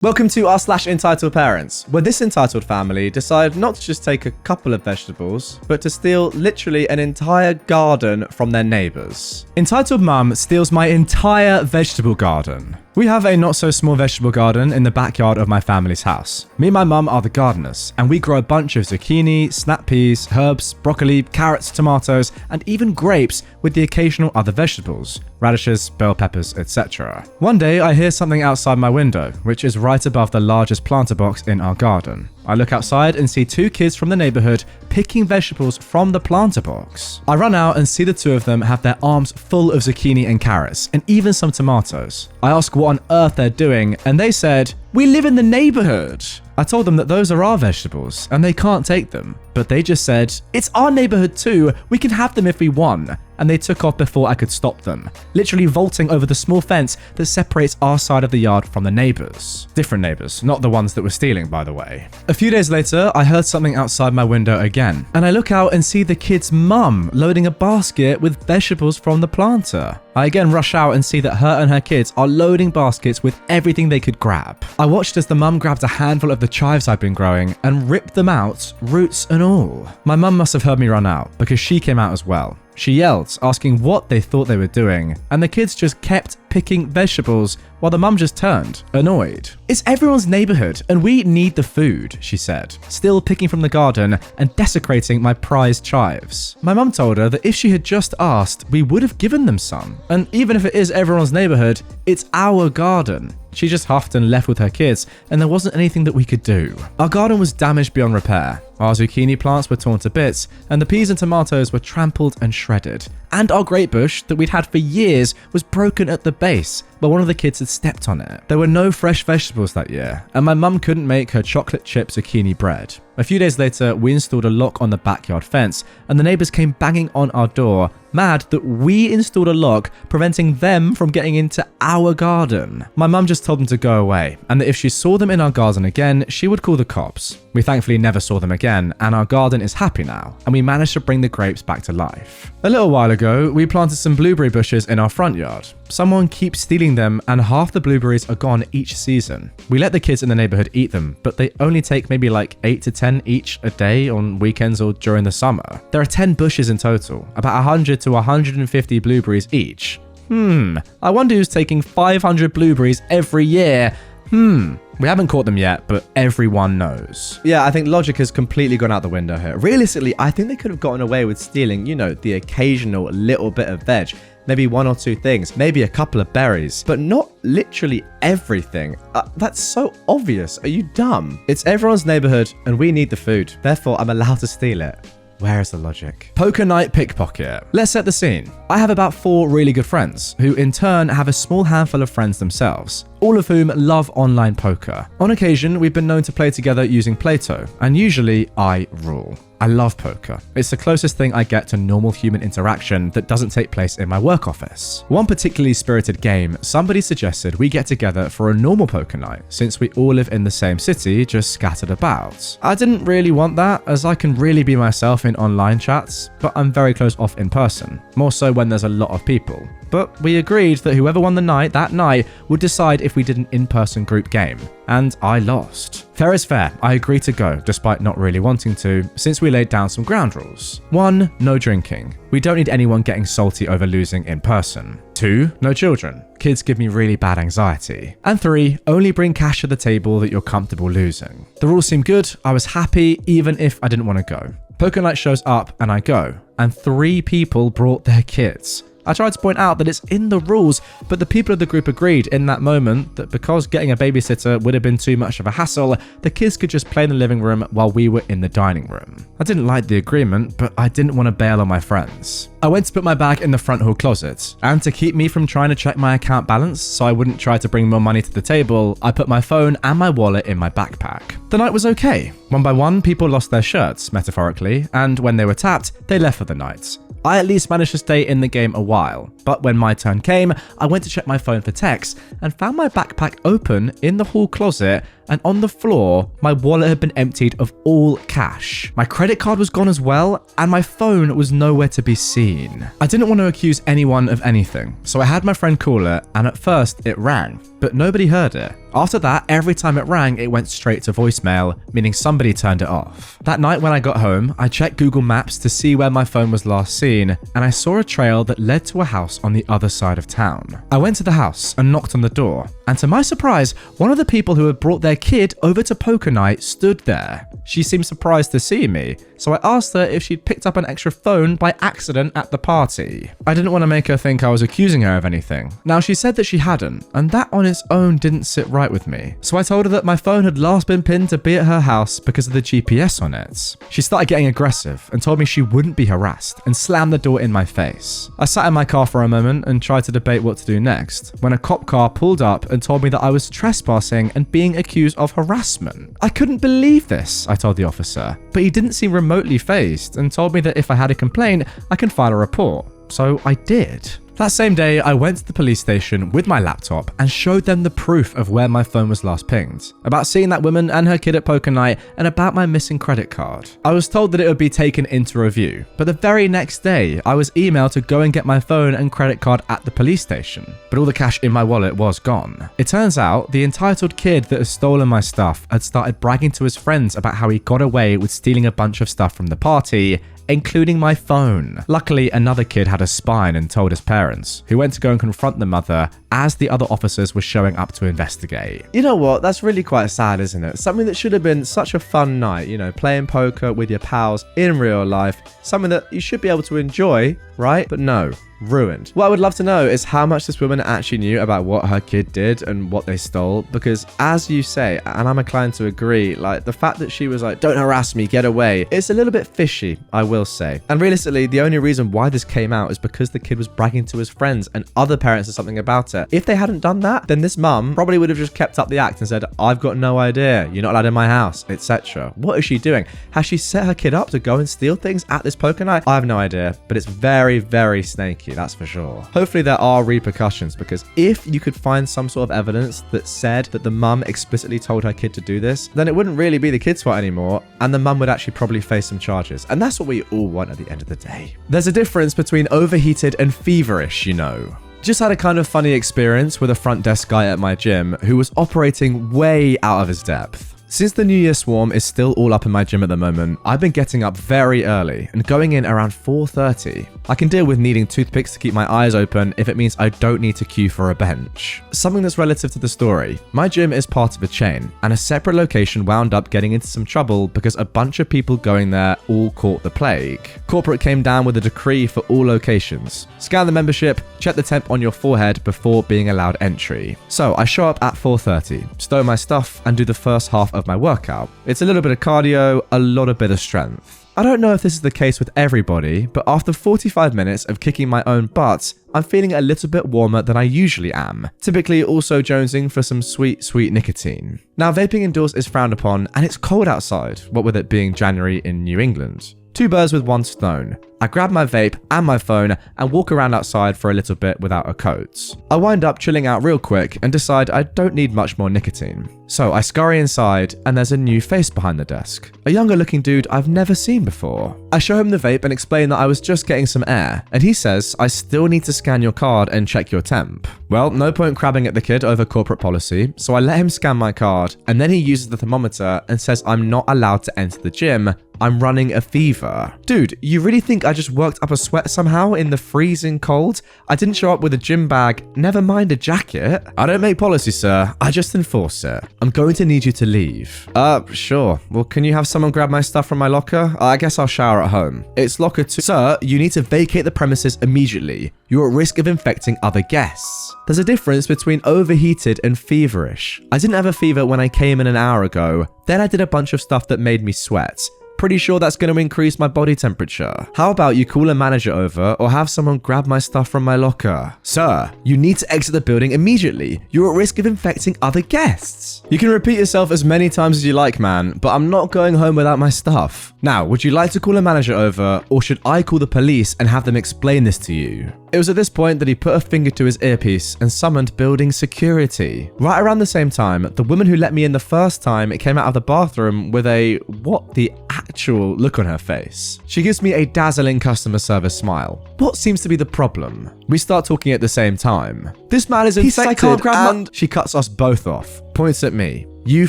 Welcome to r/EntitledParents, where this entitled family decided not to just take a couple of vegetables, but to steal literally an entire garden from their neighbours. Entitled Mum steals my entire vegetable garden. We have a not-so-small vegetable garden in the backyard of my family's house. Me and my mum are the gardeners, and we grow a bunch of zucchini, snap peas, herbs, broccoli, carrots, tomatoes, and even grapes with the occasional other vegetables, radishes, bell peppers, etc. One day, I hear something outside my window, which is right above the largest planter box in our garden. I look outside and see two kids from the neighborhood picking vegetables from the planter box. I run out and see the two of them have their arms full of zucchini and carrots, and even some tomatoes. I ask what on earth they're doing, and they said, "We live in the neighborhood." I told them that those are our vegetables, and they can't take them. But they just said, "It's our neighborhood too, we can have them if we want." And they took off before I could stop them, literally vaulting over the small fence that separates our side of the yard from the neighbors. Different neighbors, not the ones that were stealing, by the way. A few days later, I heard something outside my window again, and I look out and see the kid's mum loading a basket with vegetables from the planter. I again rush out and see that her and her kids are loading baskets with everything they could grab. I watched as the mum grabbed a handful of the chives I'd been growing and ripped them out, roots and all. My mum must have heard me run out, because she came out as well. She yelled, asking what they thought they were doing, and the kids just kept picking vegetables while the mum just turned, annoyed. "It's everyone's neighborhood and we need the food," she said, still picking from the garden and desecrating my prized chives. My mum told her that if she had just asked, we would have given them some. And even if it is everyone's neighborhood, it's our garden. She just huffed and left with her kids, and there wasn't anything that we could do. Our garden was damaged beyond repair. Our zucchini plants were torn to bits, and the peas and tomatoes were trampled and shredded. And our grape bush that we'd had for years was broken at the base, but one of the kids had stepped on it. There were no fresh vegetables that year, and my mum couldn't make her chocolate chip zucchini bread. A few days later, we installed a lock on the backyard fence, and the neighbors came banging on our door, mad that we installed a lock preventing them from getting into our garden. My mum just told them to go away, and that if she saw them in our garden again, she would call the cops. We thankfully never saw them again, and our garden is happy now, and we managed to bring the grapes back to life. A little while ago, we planted some blueberry bushes in our front yard. Someone keeps stealing them, and half the blueberries are gone each season. We let the kids in the neighborhood eat them, but they only take maybe like 8 to 10 each a day on weekends or during the summer. There are 10 bushes in total, about 100 to 150 blueberries each. I wonder who's taking 500 blueberries every year. We haven't caught them yet, but everyone knows. Yeah, I think logic has completely gone out the window here. Realistically, I think they could have gotten away with stealing, the occasional little bit of veg. Maybe one or two things, maybe a couple of berries, but not literally everything. That's so obvious. Are you dumb? It's everyone's neighborhood and we need the food. Therefore, I'm allowed to steal it. Where is the logic? Poker night pickpocket. Let's set the scene. I have about 4 really good friends, who in turn have a small handful of friends themselves, all of whom love online poker. On occasion, we've been known to play together using Play-Doh, and usually I rule. I love poker. It's the closest thing I get to normal human interaction that doesn't take place in my work office. One particularly spirited game, somebody suggested we get together for a normal poker night, since we all live in the same city, just scattered about. I didn't really want that, as I can really be myself in online chats, but I'm very closed off in person, more so when there's a lot of people. But we agreed that whoever won the night that night would decide if we did an in-person group game, and I lost. Fair is fair, I agreed to go, despite not really wanting to, since we laid down some ground rules. 1. No drinking. We don't need anyone getting salty over losing in person. 2. No children. Kids give me really bad anxiety. And 3. Only bring cash to the table that you're comfortable losing. The rules seemed good, I was happy, even if I didn't want to go. Poker night shows up and I go, and 3 people brought their kids. I tried to point out that it's in the rules, but the people of the group agreed in that moment that because getting a babysitter would have been too much of a hassle, the kids could just play in the living room while we were in the dining room. I didn't like the agreement, but I didn't want to bail on my friends. I went to put my bag in the front hall closet, and to keep me from trying to check my account balance so I wouldn't try to bring more money to the table, I put my phone and my wallet in my backpack. The night was okay. One by one, people lost their shirts, metaphorically, and when they were tapped, they left for the night. I at least managed to stay in the game a while, but when my turn came, I went to check my phone for texts and found my backpack open in the hall closet, and on the floor, my wallet had been emptied of all cash. My credit card was gone as well, and my phone was nowhere to be seen. I didn't want to accuse anyone of anything, so I had my friend call it, and at first it rang, but nobody heard it. After that, every time it rang, it went straight to voicemail, meaning somebody turned it off. That night when I got home, I checked Google Maps to see where my phone was last seen, and I saw a trail that led to a house on the other side of town. I went to the house and knocked on the door, and to my surprise, one of the people who had brought their kid over to poker night stood there. She seemed surprised to see me, so I asked her if she'd picked up an extra phone by accident at the party. I didn't want to make her think I was accusing her of anything. Now, she said that she hadn't, and that on its own didn't sit right with me. So I told her that my phone had last been pinned to be at her house because of the GPS on it. She started getting aggressive and told me she wouldn't be harassed and slammed the door in my face. I sat in my car for a moment and tried to debate what to do next when a cop car pulled up and told me that I was trespassing and being accused of harassment. I couldn't believe this, I told the officer, but he didn't seem remotely fazed and told me that if I had a complaint, I can file a report. So I did. That same day, I went to the police station with my laptop and showed them the proof of where my phone was last pinged, about seeing that woman and her kid at poker night, and about my missing credit card. I was told that it would be taken into review, but the very next day, I was emailed to go and get my phone and credit card at the police station, but all the cash in my wallet was gone. It turns out, the entitled kid that had stolen my stuff had started bragging to his friends about how he got away with stealing a bunch of stuff from the party, including my phone. Luckily, another kid had a spine and told his parents, who went to go and confront the mother as the other officers were showing up to investigate. You know what? That's really quite sad, isn't it? Something that should have been such a fun night, you know, playing poker with your pals in real life, something that you should be able to enjoy, right? But no. Ruined. What I would love to know is how much this woman actually knew about what her kid did and what they stole, because as you say, and I'm inclined to agree, like the fact that she was like, don't harass me, get away, it's a little bit fishy, I will say. And realistically, the only reason why this came out is because the kid was bragging to his friends and other parents or something about it. If they hadn't done that, then this mum probably would have just kept up the act and said, I've got no idea, you're not allowed in my house, etc. What is she doing? Has she set her kid up to go and steal things at this poker night? I have no idea, but it's very, very snaky. That's for sure. Hopefully there are repercussions, because if you could find some sort of evidence that said that the mum explicitly told her kid to do this, then it wouldn't really be the kid's fault anymore, and the mum would actually probably face some charges. And that's what we all want at the end of the day. There's a difference between overheated and feverish, you know. Just had a kind of funny experience with a front desk guy at my gym who was operating way out of his depth. Since the New Year swarm is still all up in my gym at the moment, I've been getting up very early and going in around 4:30. I can deal with needing toothpicks to keep my eyes open if it means I don't need to queue for a bench. Something that's relative to the story. My gym is part of a chain, and a separate location wound up getting into some trouble because a bunch of people going there all caught the plague. Corporate came down with a decree for all locations. Scan the membership, check the temp on your forehead before being allowed entry. So I show up at 4:30, stow my stuff, and do the first half of my workout. It's a little bit of cardio, a lot of bit of strength. I don't know if this is the case with everybody, but after 45 minutes of kicking my own butt, I'm feeling a little bit warmer than I usually am, typically also jonesing for some sweet, sweet nicotine. Now, vaping indoors is frowned upon, and it's cold outside, what with it being January in New England. Two birds with one stone. I grab my vape and my phone and walk around outside for a little bit without a coat. I wind up chilling out real quick and decide I don't need much more nicotine. So I scurry inside and there's a new face behind the desk. A younger looking dude I've never seen before. I show him the vape and explain that I was just getting some air, and he says I still need to scan your card and check your temp. Well, no point crabbing at the kid over corporate policy, so I let him scan my card, and then he uses the thermometer and says I'm not allowed to enter the gym. I'm running a fever. Dude, you really think I just worked up a sweat somehow in the freezing cold? I didn't show up with a gym bag, never mind a jacket. I don't make policy, sir. I just enforce it. I'm going to need you to leave. Sure. Well, can you have someone grab my stuff from my locker? I guess I'll shower at home. It's locker 2. Sir, you need to vacate the premises immediately. You're at risk of infecting other guests. There's a difference between overheated and feverish. I didn't have a fever when I came in an hour ago. Then I did a bunch of stuff that made me sweat. Pretty sure that's going to increase my body temperature. How about you call a manager over or have someone grab my stuff from my locker? Sir, you need to exit the building immediately. You're at risk of infecting other guests. You can repeat yourself as many times as you like, man, but I'm not going home without my stuff. Now, would you like to call a manager over, or should I call the police and have them explain this to you? It was at this point that he put a finger to his earpiece and summoned building security. Right around the same time, the woman who let me in the first time came out of the bathroom with a what the actual look on her face. She gives me a dazzling customer service smile. What seems to be the problem? We start talking at the same time. This man is infected and she cuts us both off. Points at me. You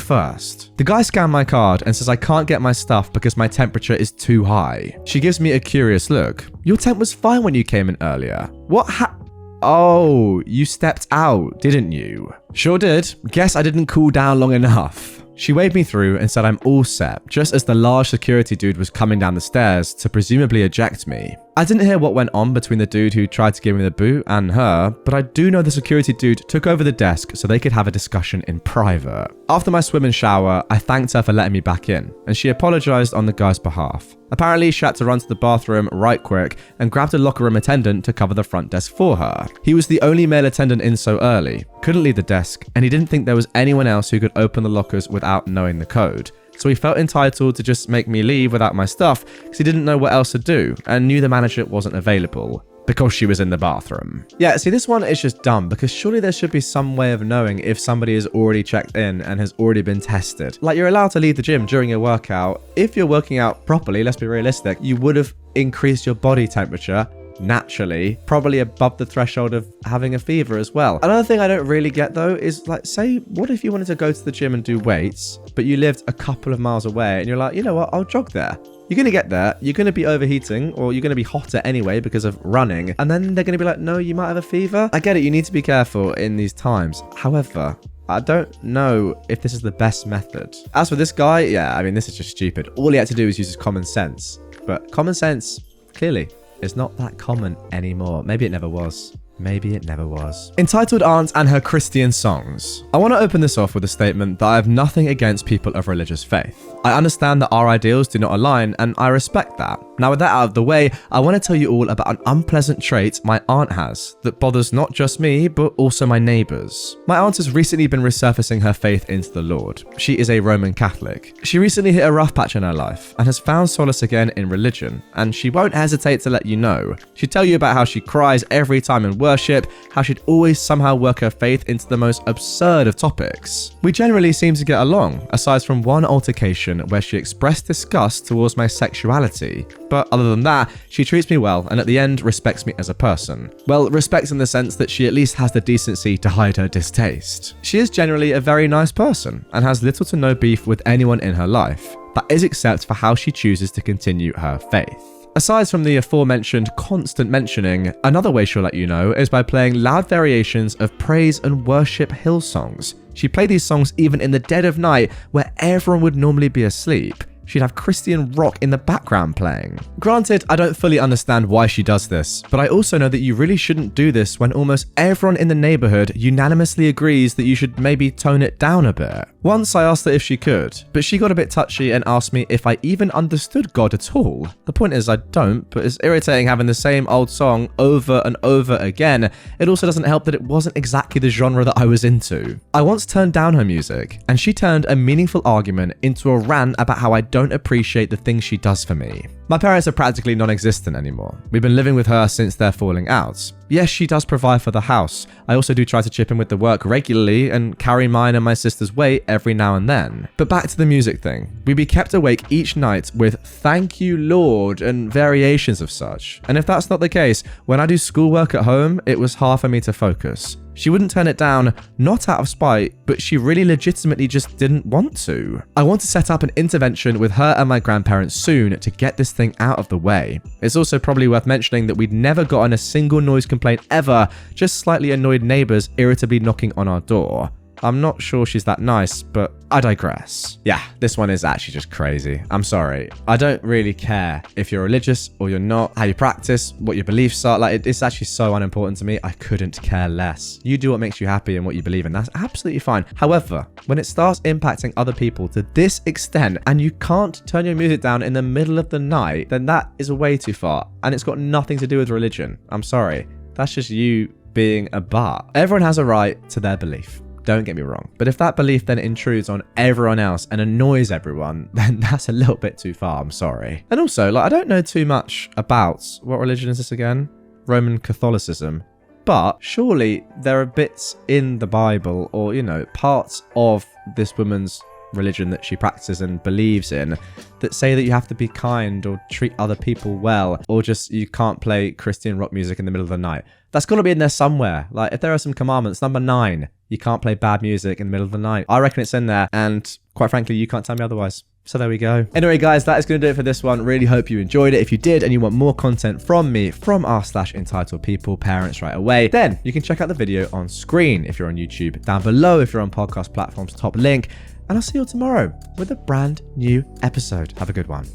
first. The guy scanned my card and says I can't get my stuff because my temperature is too high. She gives me a curious look. Your temp was fine when you came in earlier. Oh, you stepped out, didn't you? Sure did. Guess I didn't cool down long enough. She waved me through and said I'm all set, just as the large security dude was coming down the stairs to presumably eject me. I didn't hear what went on between the dude who tried to give me the boot and her, but I do know the security dude took over the desk so they could have a discussion in private. After my swim and shower, I thanked her for letting me back in, and she apologized on the guy's behalf. Apparently, she had to run to the bathroom right quick and grabbed a locker room attendant to cover the front desk for her. He was the only male attendant in so early, couldn't leave the desk, and he didn't think there was anyone else who could open the lockers without knowing the code. So he felt entitled to just make me leave without my stuff because he didn't know what else to do and knew the manager wasn't available because she was in the bathroom. Yeah, see, this one is just dumb because surely there should be some way of knowing if somebody is already checked in and has already been tested. Like, you're allowed to leave the gym during your workout. If you're working out properly, let's be realistic, you would have increased your body temperature naturally, probably above the threshold of having a fever as well. Another thing I don't really get though is, like, say, what if you wanted to go to the gym and do weights, but you lived a couple of miles away and you're like, you know what, I'll jog there. You're going to get there, you're going to be overheating, or you're going to be hotter anyway because of running, and then they're going to be like, no, you might have a fever. I get it, you need to be careful in these times. However, I don't know if this is the best method. As for this guy, yeah, I mean, this is just stupid. All he had to do was use his common sense, but common sense, clearly, it's not that common anymore. Maybe it never was. Maybe it never was. Entitled Aunt and her Christian songs. I want to open this off with a statement that I have nothing against people of religious faith. I understand that our ideals do not align, and I respect that. Now, with that out of the way, I want to tell you all about an unpleasant trait my aunt has that bothers not just me, but also my neighbours. My aunt has recently been resurfacing her faith into the Lord. She is a Roman Catholic. She recently hit a rough patch in her life and has found solace again in religion, and she won't hesitate to let you know. She'd tell you about how she cries every time in worship, how she'd always somehow work her faith into the most absurd of topics. We generally seem to get along, aside from one altercation where she expressed disgust towards my sexuality. But other than that, she treats me well and at the end respects me as a person. Well, respects in the sense that she at least has the decency to hide her distaste. She is generally a very nice person and has little to no beef with anyone in her life. That is except for how she chooses to continue her faith. Aside from the aforementioned constant mentioning, another way she'll let you know is by playing loud variations of praise and worship Hillsongs. She played these songs even in the dead of night where everyone would normally be asleep. She'd have Christian rock in the background playing. Granted, I don't fully understand why she does this, but I also know that you really shouldn't do this when almost everyone in the neighborhood unanimously agrees that you should maybe tone it down a bit. Once I asked her if she could, but she got a bit touchy and asked me if I even understood God at all. The point is I don't, but it's irritating having the same old song over and over again. It also doesn't help that it wasn't exactly the genre that I was into. I once turned down her music, and she turned a meaningful argument into a rant about how I don't appreciate the things she does for me. My parents are practically non-existent anymore. We've been living with her since their falling out. Yes, she does provide for the house. I also do try to chip in with the work regularly and carry mine and my sister's weight every now and then. But back to the music thing. We'd be kept awake each night with "Thank You Lord" and variations of such. And if that's not the case, when I do schoolwork at home, it was hard for me to focus. She wouldn't turn it down, not out of spite, but she really legitimately just didn't want to. I want to set up an intervention with her and my grandparents soon to get this thing out of the way. It's also probably worth mentioning that we'd never gotten a single noise complaint ever, just slightly annoyed neighbours irritably knocking on our door. I'm not sure she's that nice, but I digress. Yeah, this one is actually just crazy. I'm sorry. I don't really care if you're religious or you're not, how you practice, what your beliefs are. Like, it's actually so unimportant to me. I couldn't care less. You do what makes you happy and what you believe in. That's absolutely fine. However, when it starts impacting other people to this extent and you can't turn your music down in the middle of the night, then that is way too far. And it's got nothing to do with religion. I'm sorry. That's just you being a butt. Everyone has a right to their belief. Don't get me wrong. But if that belief then intrudes on everyone else and annoys everyone, then that's a little bit too far, I'm sorry. And also, like, I don't know too much about, what religion is this again? Roman Catholicism. But surely there are bits in the Bible or, you know, parts of this woman's religion that she practices and believes in that say that you have to be kind or treat other people well, or just you can't play Christian rock music in the middle of the night. That's got to be in there somewhere. Like, if there are some commandments, number 9, you can't play bad music in the middle of the night. I reckon it's in there, and quite frankly, you can't tell me otherwise. So there we go. Anyway, guys, that is going to do it for this one. Really hope you enjoyed it. If you did and you want more content from me, from r/entitled people parents right away, then you can check out the video on screen if you're on YouTube, down below if you're on podcast platforms, top link. And I'll see you all tomorrow with a brand new episode. Have a good one.